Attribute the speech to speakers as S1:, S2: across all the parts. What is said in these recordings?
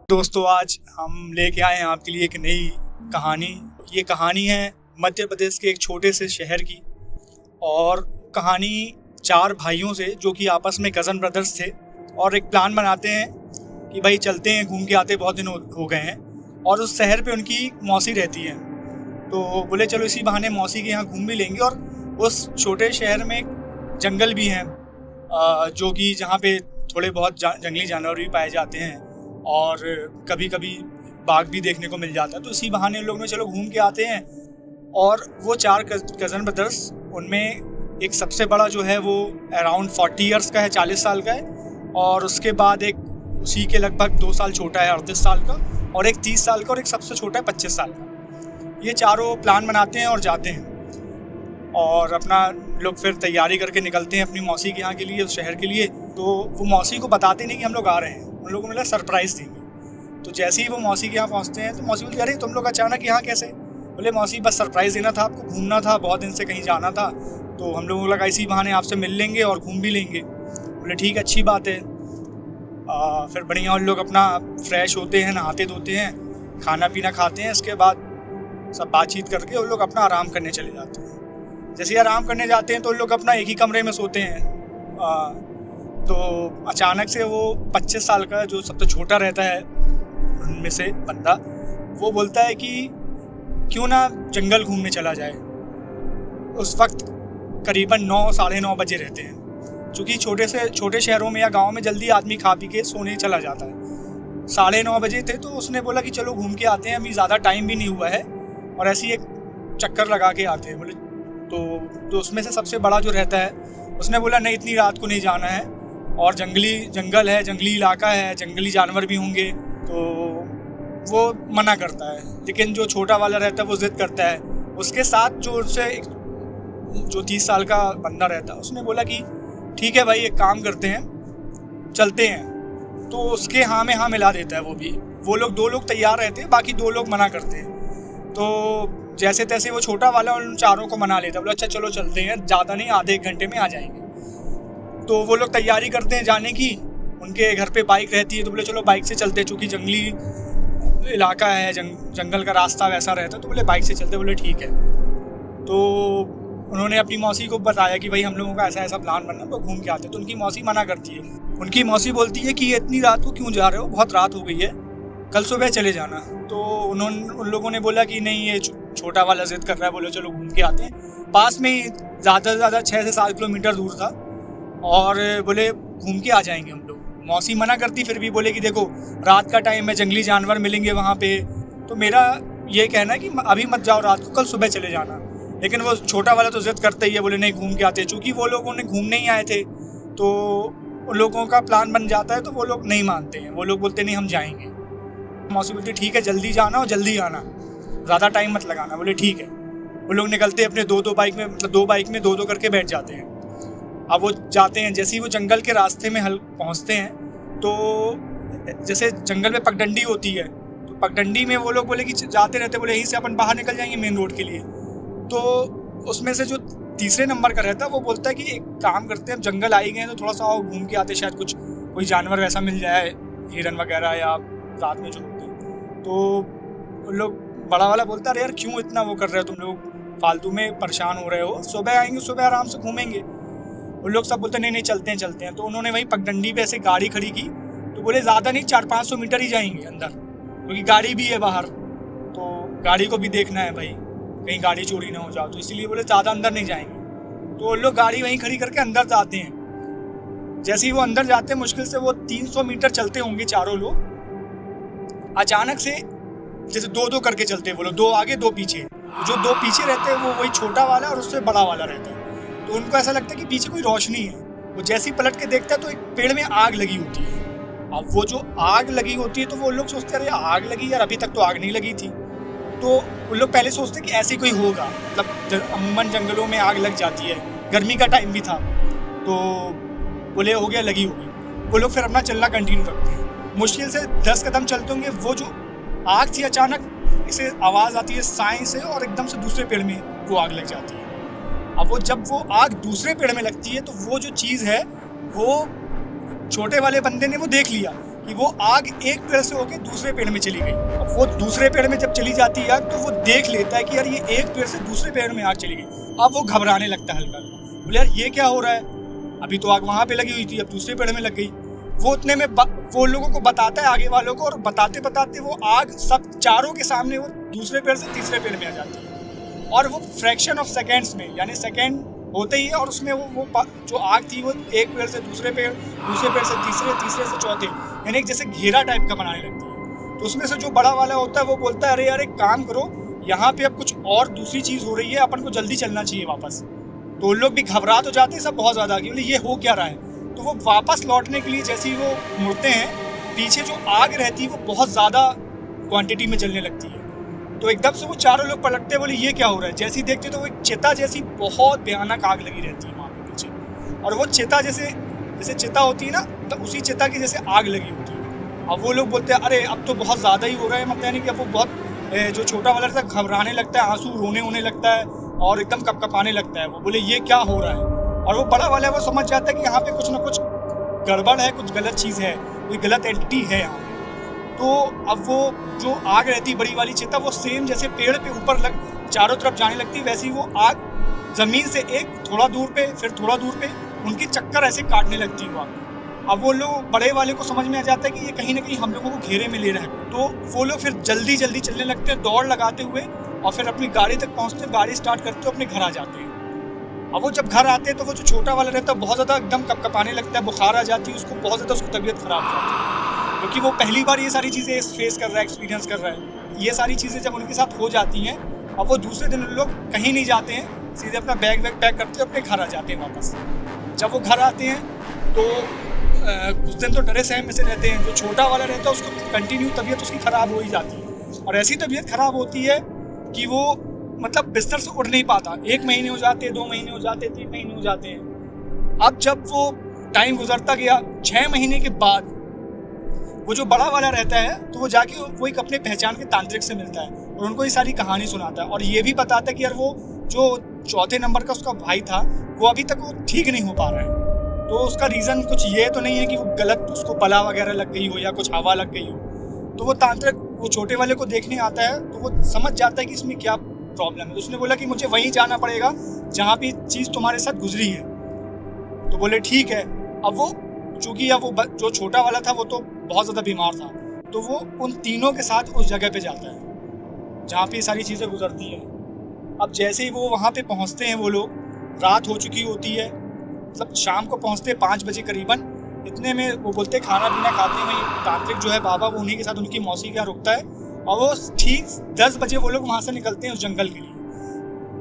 S1: दोस्तों, आज हम लेके आए हैं आपके लिए एक नई कहानी। ये कहानी है मध्य प्रदेश के एक छोटे से शहर की, और कहानी 4 भाइयों से जो कि आपस में कज़न ब्रदर्स थे और एक प्लान बनाते हैं कि भाई चलते हैं, घूम के आते, बहुत दिन हो गए हैं। और उस शहर पे उनकी मौसी रहती है, तो बोले चलो इसी बहाने मौसी के यहाँ घूम भी लेंगे। और उस छोटे शहर में एक जंगल भी है जो कि जहाँ पे थोड़े बहुत जंगली जानवर भी पाए जाते हैं और कभी कभी बाघ भी देखने को मिल जाता है। तो इसी बहाने लोग में चलो घूम के आते हैं। और वो 4 कज़न ब्रदर्स, उनमें एक सबसे बड़ा जो है वो अराउंड 40 ईयर्स का है, 40 साल का है। और उसके बाद एक उसी के लगभग 2 साल छोटा है, 38 साल का, और एक 30 साल का, और एक सबसे छोटा है 25 साल का। ये चारों प्लान बनाते हैं और जाते हैं, और अपना लोग फिर तैयारी करके निकलते हैं अपनी मौसी के यहाँ के लिए, उस शहर के लिए। तो वो मौसी को बताते नहीं कि हम लोग आ रहे हैं, उन लोगों को मिला सरप्राइज़ देंगे। तो जैसे ही वो मौसी के यहाँ पहुँचते हैं तो मौसी बोलती अरे तुम लोग अचानक यहाँ कैसे? बोले मौसी बस सरप्राइज़ देना था आपको, घूमना था, बहुत दिन से कहीं जाना था, तो हम लोगों को लगा इसी बहाने आपसे मिल लेंगे और घूम भी लेंगे। बोले ठीक, अच्छी बात है। फिर बढ़िया उन लोग अपना फ्रेश होते हैं, नहाते धोते हैं, खाना पीना खाते हैं। इसके बाद सब बातचीत करके उन लोग अपना आराम करने चले जाते हैं। जैसे ही आराम करने जाते हैं तो उन लोग अपना एक ही कमरे में सोते हैं। तो अचानक से वो 25 साल का जो सबसे छोटा रहता है उनमें से बंदा, वो बोलता है कि क्यों ना जंगल घूमने चला जाए। उस वक्त करीबन 9 साढ़े 9 बजे रहते हैं, क्योंकि छोटे शहरों में या गांव में जल्दी आदमी खा पी के सोने चला जाता है। 9:30 बजे थे, तो उसने बोला कि चलो घूम के आते हैं, अभी ज़्यादा टाइम भी नहीं हुआ है और ऐसे ही एक चक्कर लगा के आते हैं। बोले तो उसमें से सबसे बड़ा जो रहता है उसने बोला नहीं, इतनी रात को नहीं जाना है, और जंगल है, जंगली इलाका है, जंगली जानवर भी होंगे। तो वो मना करता है, लेकिन जो छोटा वाला रहता है वो ज़िद करता है। उसके साथ जो 30 साल का बंदा रहता है, उसने बोला कि ठीक है भाई, एक काम करते हैं, चलते हैं। तो उसके हाँ में हाँ मिला देता है वो भी। वो लोग 2 लोग तैयार रहते हैं, बाकी 2 लोग मना करते हैं। तो जैसे तैसे वो छोटा वाला उन चारों को मना लेता है, बोला अच्छा चलो चलते हैं, ज़्यादा नहीं, आधे 1 घंटे में आ जाएंगे। तो वो लोग तैयारी करते हैं जाने की, उनके घर पे बाइक रहती है, तो बोले चलो बाइक से चलते हैं, चूँकि जंगली इलाका है, जंगल का रास्ता वैसा रहता है, तो बोले बाइक से चलते। बोले ठीक है। तो उन्होंने अपनी मौसी को बताया कि भाई हम लोगों का ऐसा प्लान बनना, तो घूम के आते। तो उनकी मौसी मना करती है। उनकी मौसी बोलती है कि इतनी रात को क्यों जा रहे हो, बहुत रात हो गई है, कल सुबह चले जाना। तो उन लोगों ने बोला कि नहीं, ये छोटा वाला जिद कर रहा है, बोलो चलो घूम के आते हैं। पास में ज़्यादा से ज़्यादा 6 से 7 किलोमीटर दूर था, और बोले घूम के आ जाएंगे हम लोग। मौसी मना करती, फिर भी बोले कि देखो रात का टाइम है, जंगली जानवर मिलेंगे वहाँ पे, तो मेरा ये कहना है कि अभी मत जाओ रात को, कल सुबह चले जाना। लेकिन वो छोटा वाला तो जिद करता ही है, बोले नहीं घूम के आते। चूँकि वो लोग उन्हें घूमने ही आए थे, तो उन लोगों का प्लान बन जाता है, तो वो लोग नहीं मानते हैं। वो लोग बोलते नहीं, हम जाएंगे। मौसी बोलती ठीक है, जल्दी जाना और जल्दी आना, ज़्यादा टाइम मत लगाना। बोले ठीक है। वो लोग निकलते अपने 2 बाइक में, मतलब 2 बाइक में 2 करके बैठ जाते हैं। अब वो जाते हैं, जैसे ही वो जंगल के रास्ते में पहुँचते हैं, तो जैसे जंगल में पगडंडी होती है, तो पगडंडी में वो लोग बोले कि जाते रहते, बोले यहीं से अपन बाहर निकल जाएंगे मेन रोड के लिए। तो उसमें से जो तीसरे नंबर का रहता है वो बोलता है कि एक काम करते हैं, अब जंगल आ ही गए हैं, तो थोड़ा सा और घूम के आते, शायद कोई जानवर वैसा मिल जाए, हिरन वगैरह, या रात में जो होते हैं। तो उन लोग, बड़ा वाला बोलता है अरे यार क्यों इतना वो कर रहे हो तुम लोग, फालतू में परेशान हो रहे हो, सुबह आएंगे, सुबह आराम से घूमेंगे। उन लोग सब बोलते नहीं चलते हैं। तो उन्होंने वहीं पगडंडी पे ऐसे गाड़ी खड़ी की, तो बोले ज़्यादा नहीं, 400-500 मीटर ही जाएंगे अंदर, क्योंकि गाड़ी भी है बाहर, तो गाड़ी को भी देखना है भाई, कहीं गाड़ी चोरी ना हो जाओ, तो इसलिए बोले ज़्यादा अंदर नहीं जाएंगे। तो उन लोग गाड़ी वहीं खड़ी करके अंदर जाते हैं। जैसे ही वो अंदर जाते हैं, मुश्किल से वो 300 मीटर चलते होंगे चारों लोग। अचानक से जैसे 2 करके चलते हैं, वो लोग 2 आगे 2 पीछे, जो 2 पीछे रहते हैं वो वही छोटा वाला और उससे बड़ा वाला रहता है। तो उनको ऐसा लगता है कि पीछे कोई रोशनी है। वो जैसे ही पलट के देखता है तो एक पेड़ में आग लगी होती है। अब वो जो आग लगी होती है, तो वो लोग सोचते हैं अरे आग लगी यार, अभी तक तो आग नहीं लगी थी। तो उन लोग पहले सोचते हैं कि ऐसे कोई होगा, मतलब अमूमन जंगलों में आग लग जाती है, गर्मी का टाइम भी था, तो बोले हो गया, लगी होगी। वो लोग फिर अपना चलना कंटिन्यू रखते हैं। मुश्किल से 10 कदम चलते होंगे, वो जो आग थी अचानक इसे आवाज़ आती है साएं से, और एकदम से दूसरे पेड़ में वो आग लग जाती है। अब जब वो आग दूसरे पेड़ में लगती है, तो वो जो चीज़ है वो छोटे वाले बंदे ने वो देख लिया कि वो आग एक पेड़ से होके दूसरे पेड़ में चली गई। अब वो दूसरे पेड़ में जब चली जाती है आग, तो वो देख लेता है कि यार ये एक पेड़ से दूसरे पेड़ में आग चली गई। अब वो घबराने लगता है हल्का, बोले यार ये क्या हो रहा है, अभी तो आग वहाँ पे लगी हुई थी, अब दूसरे पेड़ में लग गई। वो उतने में वो लोगों को बताता है, आगे वालों को, और बताते बताते वो आग सब चारों के सामने वो दूसरे पेड़ से तीसरे पेड़ में आ जाती है। और वो फ्रैक्शन ऑफ सेकेंड्स में, यानी सेकेंड होते ही है, और उसमें वो जो आग थी वो एक पेड़ से दूसरे पेड़, दूसरे पेड़ से तीसरे, तीसरे से चौथे, यानी जैसे घेरा टाइप का बनाने लगती है। तो उसमें से जो बड़ा वाला होता है वो बोलता है अरे यार एक काम करो, यहाँ पे अब कुछ और दूसरी चीज़ हो रही है, अपन को जल्दी चलना चाहिए वापस। तो उन लोग भी घबरा तो जाते हैं सब बहुत ज़्यादा कि ये हो क्या रहा है। तो वो वापस लौटने के लिए जैसे ही वो मुड़ते हैं, पीछे जो आग रहती है वो बहुत ज़्यादा क्वांटिटी में जलने लगती है। तो एकदम से वो चारों लोग पलटते, बोले ये क्या हो रहा है। जैसे ही देखते तो वो एक चिता जैसी बहुत भयानक आग लगी रहती है वहाँ पे पीछे, और वो चिता जैसे चिता होती है ना, तो उसी चिता की जैसे आग लगी होती है। अब वो लोग बोलते हैं अरे अब तो बहुत ज़्यादा ही हो रहा है, मतलब यानी कि अब वो बहुत जो छोटा वाला था घबराने लगता है, आंसू रोने होने लगता है और एकदम कपकपाने लगता है। वो बोले ये क्या हो रहा है। और वो बड़ा वाला वो समझ जाता है कि यहाँ पे कुछ ना कुछ गड़बड़ है, कुछ गलत चीज़ है, कोई गलत एंटिटी है यहाँ पे। तो अब वो जो आग रहती बड़ी वाली चिता, वो सेम जैसे पेड़ पे ऊपर चारों तरफ जाने लगती, वैसे ही वो आग ज़मीन से एक थोड़ा दूर पे, फिर थोड़ा दूर पे उनकी चक्कर ऐसे काटने लगती हुआ। अब वो लोग बड़े वाले को समझ में आ जाता है कि ये कहीं ना कहीं हम लोगों को घेरे में ले रहा है। तो वो लोग फिर जल्दी जल्दी चलने लगते हैं, दौड़ लगाते हुए, और फिर अपनी गाड़ी तक पहुँचते हैं, गाड़ी स्टार्ट करते हुए अपने घर आ जाते हैं। अब वो जब घर आते हैं तो वो जो छोटा वाला रहता है बहुत ज़्यादा एकदम कपकपाने लगता है, बुखार आ जाती है उसको, बहुत ज़्यादा उसकी तबीयत खराब हो जाती है, क्योंकि वो पहली बार ये सारी चीज़ें फेस कर रहा है, एक्सपीरियंस कर रहा है। ये सारी चीज़ें जब उनके साथ हो जाती हैं, अब वो दूसरे दिन लोग कहीं नहीं जाते हैं, सीधे अपना बैग वैग पैक करते हैं, अपने घर आ जाते हैं वापस। जब वो घर आते हैं तो कुछ दिन तो डरे सहम में से रहते हैं। जो छोटा वाला रहता है उसको कंटिन्यू तबीयत उसकी ख़राब हो ही जाती है, और ऐसी तबीयत ख़राब होती है कि वो मतलब बिस्तर से उठ नहीं पाता। 1 महीने हो जाते, 2 महीने हो जाते, 3 महीने हो जाते हैं। अब जब वो टाइम गुजरता गया, 6 महीने के बाद वो जो बड़ा वाला रहता है, तो वो जाके वो एक अपने पहचान के तांत्रिक से मिलता है और उनको ये सारी कहानी सुनाता है, और ये भी बताता है कि यार वो जो चौथे नंबर का उसका भाई था, वो अभी तक वो ठीक नहीं हो पा रहा है। तो उसका रीज़न कुछ ये तो नहीं है कि वो गलत उसको बला वगैरह लग गई हो या कुछ हवा लग गई हो। तो वो तांत्रिक वो छोटे वाले को देखने आता है, तो वो समझ जाता है कि इसमें क्या प्रॉब्लम है। उसने बोला कि मुझे वहीं जाना पड़ेगा जहाँ भी चीज़ तुम्हारे साथ गुजरी है। तो बोले ठीक है। अब वो चूँकि अब वो जो छोटा वाला था वो तो बहुत ज़्यादा बीमार था, तो वो उन तीनों के साथ उस जगह पे जाता है जहाँ पे सारी चीज़ें गुजरती हैं। अब जैसे ही वो वहाँ पे पहुँचते हैं, वो लोग, रात हो चुकी होती है, मतलब शाम को पहुँचते 5 बजे करीबन। इतने में वो बोलते खाना पीना खाते हैं, वही तांत्रिक जो है बाबा, वो उन्हीं के साथ उनकी मौसी के यहाँ रुकता है, और वो ठीक 10 बजे वो लोग वहाँ से निकलते हैं उस जंगल के लिए।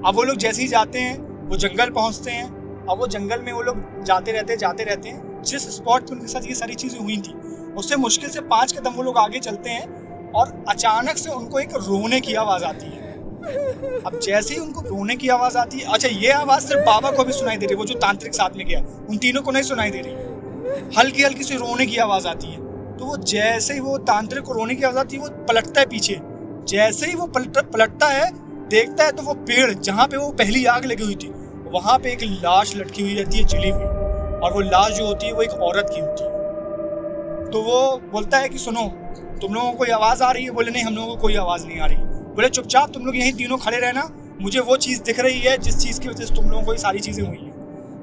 S1: अब वो लोग जैसे ही जाते हैं वो जंगल पहुँचते हैं। अब वो जंगल में वो लोग जाते रहते हैं। जिस स्पॉट पे उनके साथ ये सारी चीज़ें हुई थी, उससे मुश्किल से 5 कदम वो लोग आगे चलते हैं, और अचानक से उनको एक रोने की आवाज़ आती है। अब जैसे ही उनको रोने की आवाज़ आती है, अच्छा ये आवाज़ सिर्फ बाबा को भी सुनाई दे रही है, वो जो तांत्रिक साथ में गया, उन तीनों को नहीं सुनाई दे रही। हल्की हल्की सी रोने की आवाज़ आती है। तो वो जैसे ही वो तांत्रिक को रोने की आवाज़ आती है, वो पलटता है पीछे। जैसे ही वो पलटता है, देखता है तो वो पेड़ जहाँ पे वो पहली आग लगी हुई थी, वहाँ पे एक लाश लटकी हुई रहती है, जली हुई, और वो लाश जो होती है वो एक औरत की होती है। तो वो बोलता है कि सुनो, तुम लोगों को कोई आवाज़ आ रही है? बोले नहीं, हम लोगों को कोई आवाज़ नहीं आ रही। बोले चुपचाप तुम लोग यहीं तीनों खड़े रहना, मुझे वो चीज़ दिख रही है जिस चीज़ की वजह से तुम लोगों को ये सारी चीज़ें हुई हैं।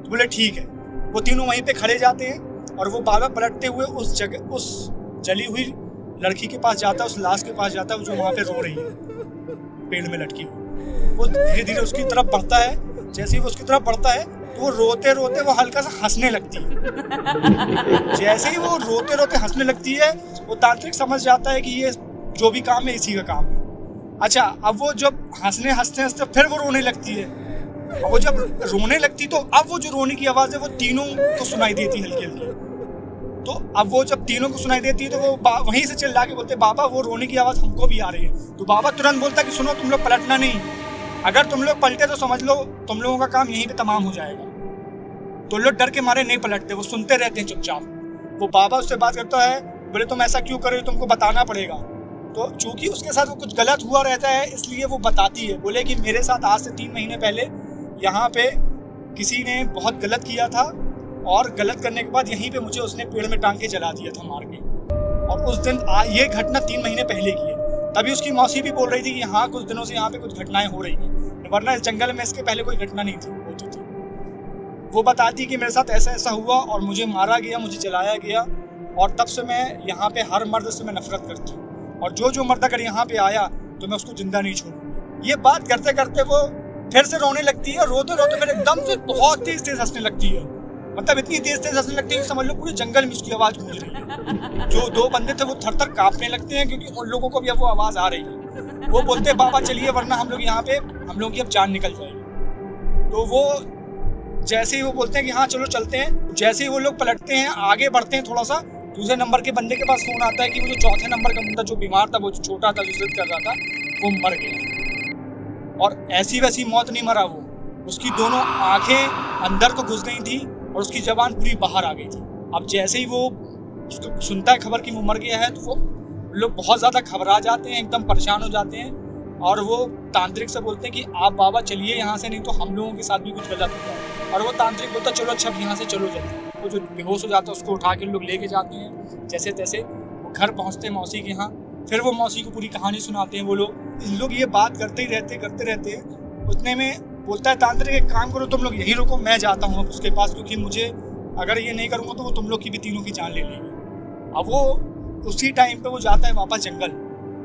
S1: तो बोले ठीक है। वो तीनों वहीं पे खड़े जाते हैं, और वो बाबा पलटते हुए उस जगह, उस जली हुई लड़की के पास जाता है, उस लाश के पास जाता है जो वहाँ पे रो रही है पेड़ में लटकी हुई। वो धीरे धीरे उसकी तरफ बढ़ता है। जैसे ही वो उसकी तरफ बढ़ता है, तो वो रोते रोते वो हल्का सा हंसने लगती है। जैसे ही वो रोते रोते हंसने लगती है, वो तांत्रिक समझ जाता है कि ये जो भी काम है इसी का काम है। अच्छा, अब वो जब हंसते हंसते फिर वो रोने लगती है। और वो जब रोने लगती, तो अब वो जो रोने की आवाज़ है वो तीनों को सुनाई देती हल्की हल्की। तो अब वो जब तीनों को सुनाई देती है, तो वो वहीं से चिल्ला के बोलते बाबा वो रोने की आवाज़ हमको भी आ रही है। तो बाबा तुरंत बोलता कि सुनो, तुम लोग पलटना नहीं, अगर तुम लोग पलटे तो समझ लो तुम लोगों का काम यहीं पे तमाम हो जाएगा। तो लोग डर के मारे नहीं पलटते, वो सुनते रहते हैं चुपचाप। वो बाबा उससे बात करता है, बोले तुम ऐसा क्यों कर रहे हो, तुमको बताना पड़ेगा। तो चूंकि उसके साथ वो कुछ गलत हुआ रहता है, इसलिए वो बताती है। बोले कि मेरे साथ आज से 3 महीने पहले यहाँ पे किसी ने बहुत गलत किया था, और गलत करने के बाद यहीं पे मुझे उसने पेड़ में टांग के जला दिया था, मार के। और उस दिन ये घटना 3 महीने पहले की है। तभी उसकी मौसी भी बोल रही थी कि हाँ कुछ दिनों से यहाँ पे कुछ घटनाएं हो रही हैं, वरना इस जंगल में इसके पहले कोई घटना नहीं थी होती थी। वो बताती कि मेरे साथ ऐसा ऐसा हुआ और मुझे मारा गया, मुझे जलाया गया, और तब से मैं यहाँ पे हर मर्द से मैं नफरत करती हूँ, और जो मर्द अगर यहाँ पे आया तो मैं उसको जिंदा नहीं छोड़ूंगी। ये बात करते करते वो फिर से रोने लगती है। रोते रोते फिर एकदम से बहुत तेज हंसने लगती है। मतलब इतनी तेज हंसने लगती है कि समझ लो पूरे जंगल में उसकी आवाज गूंज रही है। जो 2 बंदे थे वो थर कांपने लगते हैं, क्योंकि उन लोगों को भी अब वो आवाज आ रही है। वो बोलते हैं बाबा चलिए, वरना हम लोग यहाँ पे हम लोगों की अब जान निकल जाएगी। तो वो जैसे ही वो बोलते हैं कि हाँ चलो चलते हैं, जैसे ही वो लोग पलटते हैं आगे बढ़ते हैं थोड़ा सा, दूसरे नंबर के बंदे के पास फोन आता है कि वो जो चौथे नंबर का बंदा जो बीमार था, वो जो छोटा था, जो जिद कर रहा था, वो मर गया। और ऐसी वैसी मौत नहीं मरा वो, उसकी दोनों आंखें अंदर तो घुस गई थी और उसकी जबान पूरी बाहर आ गई थी। अब जैसे ही वो उसको सुनता है खबर कि वो मर गया है, तो वो लोग बहुत ज़्यादा घबरा जाते हैं, एकदम परेशान हो जाते हैं, और वो तांत्रिक से बोलते हैं कि आप बाबा चलिए यहाँ से, नहीं तो हम लोगों के साथ भी कुछ गलत होता है। और वो तांत्रिक बोलता चलो अच्छा यहाँ से चलो जल्दी। वो जो बेहोश हो जाता है उसको उठा के लोग लेके जाते हैं। जैसे तैसे वो घर पहुँचते हैं मौसी के यहाँ। फिर वो मौसी को पूरी कहानी सुनाते हैं। वो लोग ये बात करते रहते हैं। उतने में बोलता है तांत्रिक एक काम करो, तुम लोग यही रुको, मैं जाता हूँ उसके पास, क्योंकि मुझे अगर ये नहीं करूँगा तो वो तुम लोग की भी तीनों की जान ले लेगी। अब वो उसी टाइम पे वो जाता है वापस जंगल।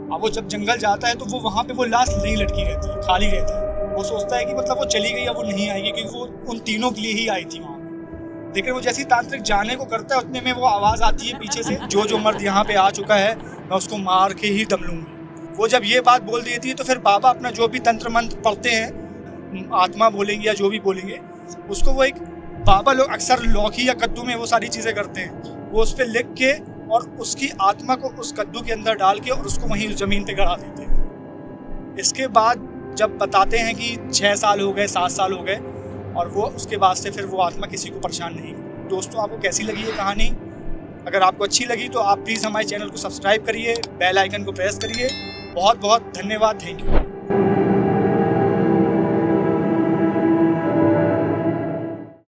S1: अब वो जब जंगल जाता है तो वो वहाँ पे वो लाश नहीं लटकी रहती है, खाली रहता है। वो सोचता है कि मतलब वो चली गई, अब वो नहीं आएगी, क्योंकि वो उन तीनों के लिए ही आई थी वहाँ पे। लेकिन वो जैसे ही तांत्रिक जाने को करता है, उतने में वो आवाज़ आती है पीछे से, जो मर्द यहाँ पे आ चुका है मैं उसको मार के ही दम लूँगी। वो जब ये बात बोल देती है तो फिर बाबा अपना जो भी तंत्र मंत्र पढ़ते हैं, आत्मा बोलेंगे या जो भी बोलेंगे, उसको वो एक बाबा लोग अक्सर लौकी या कद्दू में वो सारी चीज़ें करते हैं, वो उस पर लिख के और उसकी आत्मा को उस कद्दू के अंदर डाल के और उसको वहीं ज़मीन पे गड़ा देते हैं। इसके बाद जब बताते हैं कि 6 साल हो गए, 7 साल हो गए, और वो उसके बाद से फिर वो आत्मा किसी को परेशान नहीं की। दोस्तों आपको कैसी लगी ये कहानी? अगर आपको अच्छी लगी तो आप प्लीज़ हमारे चैनल को सब्सक्राइब करिए, बेल आइकन को प्रेस करिए। बहुत बहुत धन्यवाद, थैंक यू।